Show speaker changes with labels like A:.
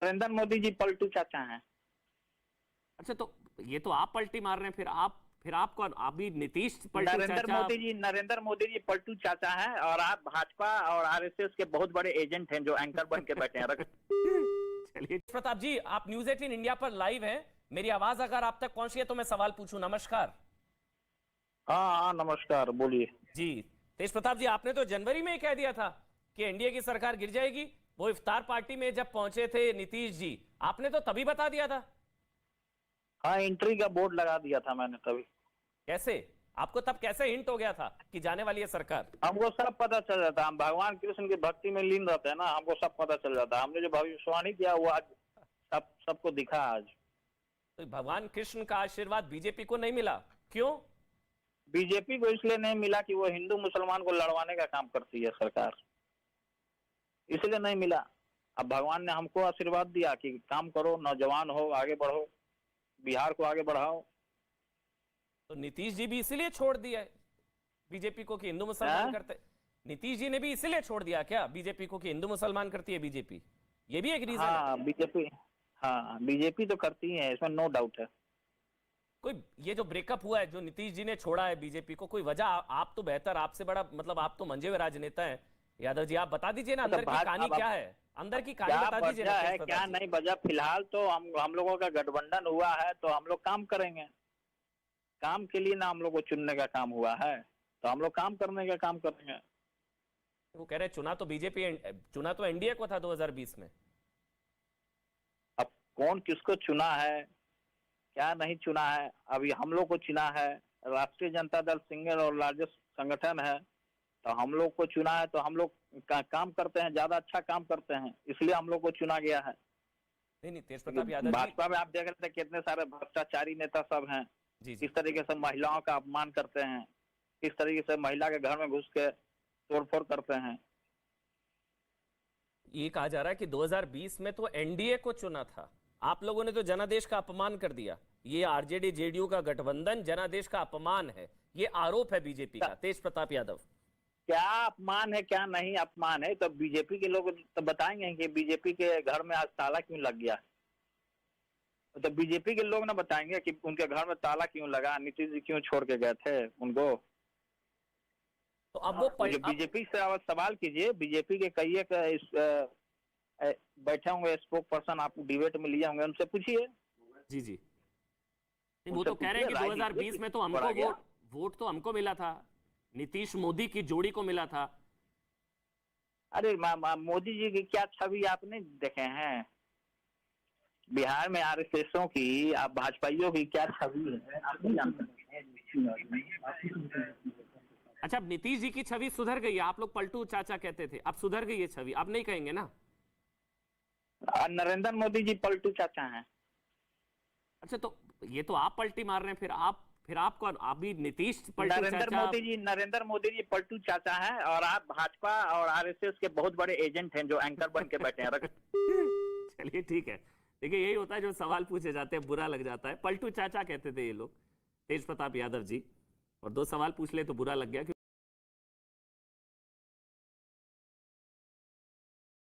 A: नरेंद्र मोदी जी पलटू चाचा हैं।
B: अच्छा, तो ये तो आप पलटी मार रहे हैं, फिर आप कौन? अभी नीतीश पलटू चाचा।
A: नरेंद्र मोदी जी पलटू चाचा हैं और आप भाजपा और आरएसएस के बहुत बड़े एजेंट हैं जो एंकर बन के बैठे हैं।
B: चलिए प्रताप जी, आप न्यूज 18 इंडिया पर लाइव हैं। मेरी आवाज अगर आप तक पहुंची है तो मैं सवाल पूछूं? नमस्कार।
A: हाँ हाँ नमस्कार, बोलिए।
B: जी, तेज प्रताप जी, आपने तो जनवरी में ही कह दिया था कि एनडीए की सरकार गिर जाएगी। वो इफ्तार पार्टी में जब पहुंचे थे नीतीश जी, आपने तो तभी बता दिया था।
A: हाँ, एंट्री का बोर्ड लगा दिया था मैंने तभी।
B: कैसे? आपको तब कैसे हिंट हो गया था कि जाने वाली है सरकार?
A: हमको सब पता चल जाता, हम भगवान कृष्ण की भक्ति में लीन रहते हैं ना, हमको सब पता चल जाता। हमने जो भविष्यवाणी किया वो आज सबको दिखा आज।
B: तो भगवान कृष्ण का आशीर्वाद बीजेपी को नहीं मिला, क्यों?
A: बीजेपी को इसलिए नहीं मिला कि वो हिंदू मुसलमान को लड़वाने का काम करती है सरकार, इसलिए नहीं मिला। अब भगवान ने हमको आशीर्वाद दिया कि काम करो, नौजवान हो, आगे बढ़ो, बिहार को आगे बढ़ाओ।
B: तो नीतीश जी भी इसीलिए छोड़ दिया है बीजेपी को कि हिंदू मुसलमान करते? नीतीश जी ने भी इसीलिए छोड़ दिया क्या बीजेपी को कि हिंदू मुसलमान करती है बीजेपी? ये भी एक रीजन है।
A: हाँ, बीजेपी तो करती है, इसमें नो डाउट है।
B: कोई ये जो ब्रेकअप हुआ है, जो नीतीश जी ने छोड़ा है बीजेपी को, कोई वजह? आप तो बेहतर, आपसे बड़ा, मतलब आप तो मंजे हुए राजनेता हैं यादव जी, आप बता दीजिए ना, अंदर की कहानी क्या है? अंदर की कहानी बता दीजिए ना।
A: है क्या नहीं वजह? फिलहाल तो हम लोगों का गठबंधन हुआ है तो हम लोग काम करेंगे। काम के लिए ना हम लोग को चुनने का काम हुआ है, तो हम लोग काम करने का काम करेंगे।
B: वो कह रहे चुना तो बीजेपी, चुना तो एनडीए को था 2020 में।
A: अब कौन किसको चुना है, क्या नहीं चुना है, अभी हम लोग को चुना है। राष्ट्रीय जनता दल सिंगल और लार्जेस्ट संगठन है, तो हम लोग को चुना है, तो हम लोग काम करते हैं, ज्यादा अच्छा काम करते हैं, इसलिए हम लोग को चुना गया है।
B: नहीं, तेज प्रताप यादव जी,
A: भाजपा में आप देख रहे थे कितने सारे भ्रष्टाचारी नेता सब हैं।
B: जी
A: किस तरीके से महिलाओं का अपमान करते हैं, किस तरीके से महिला के घर में घुस के तोड़फोड़ करते हैं।
B: ये कहा जा रहा है कि 2020 में तो एनडीए को चुना था, आप लोगों ने तो जनादेश का अपमान कर दिया। ये आरजेडी जेडीयू का गठबंधन जनादेश का अपमान है, ये आरोप है बीजेपी का। तेज प्रताप यादव,
A: क्या अपमान है क्या नहीं अपमान है, तो बीजेपी के लोग तो बताएंगे कि बीजेपी के घर में आज ताला क्यों लग गया, तो बीजेपी के लोग ना बताएंगे कि उनके घर में ताला क्यों लगा, नीतीश जी क्यों छोड़ के गए थे उनको।
B: तो अब वो
A: बीजेपी से आप सवाल कीजिए, बीजेपी के कई बैठे होंगे स्पोक पर्सन, आप डिबेट में लिए होंगे, उनसे पूछिए।
B: जी जी, वो तो कह रहे हैं कि 2020 में तो हमको वोट तो हमको मिला था, नीतीश मोदी की जोड़ी को मिला था।
A: अरे मोदी जी की क्या छवि आपने देखे हैं बिहार में? आरएसएसों की, आप भाजपाइयों की क्या छवि है आप नहीं जानते?
B: अच्छा, अब नीतीश जी की छवि सुधर गई है, आप लोग पलटू चाचा कहते थे, अब सुधर गई है छवि, अब नहीं कहेंगे ना?
A: नरेंद्र मोदी जी पलटू चाचा हैं।
B: अच्छा, तो ये तो आप पलटी मार रहे हैं, फिर आप कौन? अभी नीतीश पलटू
A: नरेंद्र मोदी जी पलटू चाचा हैं और आप भाजपा और आरएसएस के बहुत बड़े एजेंट हैं जो एंकर बन के बैठे हैं।
B: चलिए ठीक है, देखिए यही होता है, जो सवाल पूछे जाते हैं बुरा लग जाता है। पलटू चाचा कहते थे ये लोग, तेज प्रताप यादव जी, और दो सवाल पूछ ले तो बुरा लग गया।